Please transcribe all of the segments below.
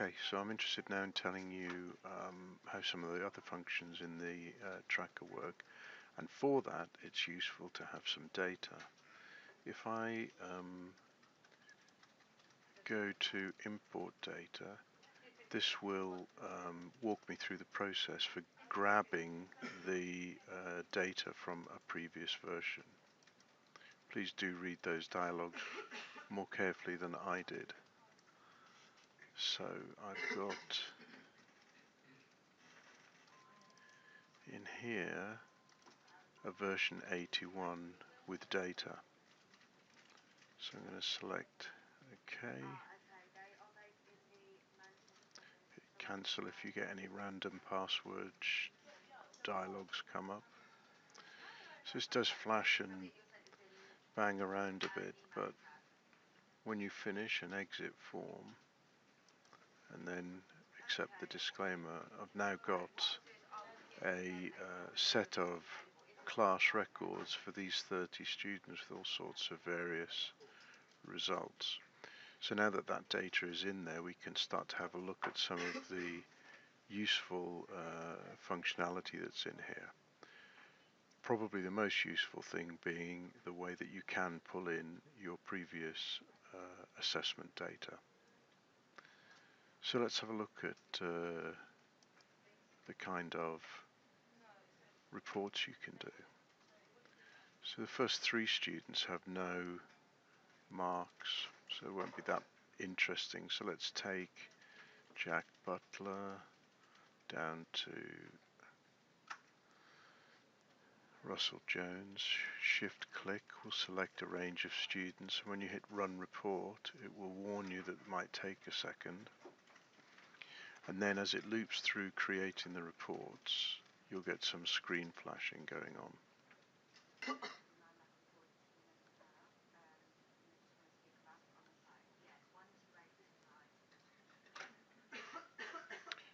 Okay, so I'm interested now in telling you how some of the other functions in the tracker work, and for that it's useful to have some data. If I go to import data, this will walk me through the process for grabbing the data from a previous version. Please do read those dialogues more carefully than I did. So I've got in here a version 81 with data. So I'm going to select OK. Cancel if you get any random password dialogues come up. So this does flash and bang around a bit, but when you finish and exit form and then accept the disclaimer, I've now got a set of class records for these 30 students with all sorts of various results. So now that that data is in there, we can start to have a look at some of the useful functionality that's in here. Probably the most useful thing being the way that you can pull in your previous assessment data. So let's have a look at the kind of reports you can do. So the first 3 students have no marks, so it won't be that interesting. So let's take Jack Butler down to Russell Jones. Shift click will select a range of students. When you hit run report, it will warn you that it might take a second. And then as it loops through creating the reports, you'll get some screen flashing going on.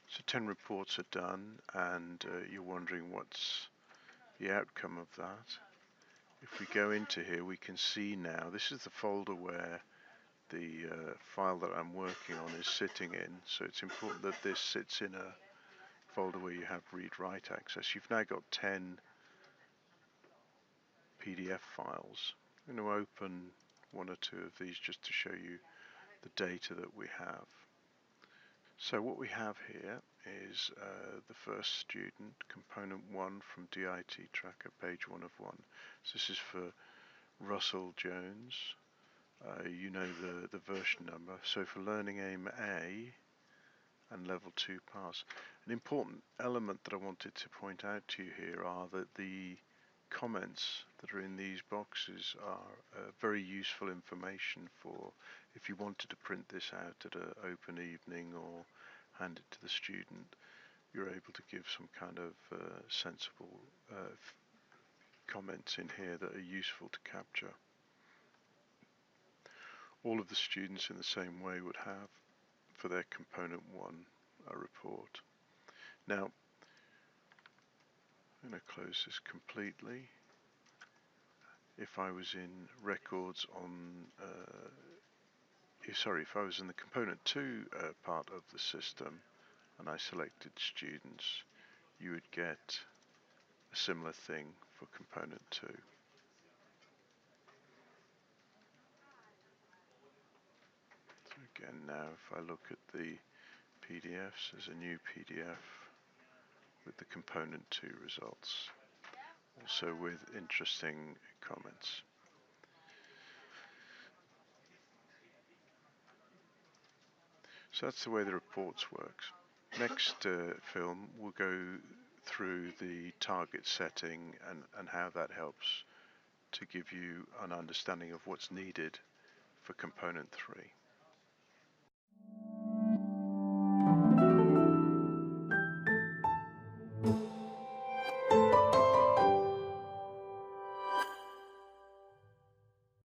So 10 reports are done, and you're wondering what's the outcome of that. If we go into here, we can see now, this is the folder where the file that I'm working on is sitting in, so it's important that this sits in a folder where you have read-write access. You've now got 10 PDF files. I'm going to open 1 or 2 of these just to show you the data that we have. So what we have here is the first student, component 1 from DIT tracker, page 1 of 1. So this is for Russell Jones. You know the version number. So for learning aim A and level 2 pass. An important element that I wanted to point out to you here are that the comments that are in these boxes are very useful information for if you wanted to print this out at an open evening or hand it to the student. You're able to give some kind of sensible comments in here that are useful to capture. All of the students in the same way would have for their component 1 a report. Now I'm going to close this completely. If I was in records on if I was in the component 2 part of the system and I selected students, you would get a similar thing for component 2. So again, now if I look at the PDFs, there's a new PDF with the component 2 results, also with interesting comments. So that's the way the reports works. Next film we'll go through the target setting and how that helps to give you an understanding of what's needed for component 3.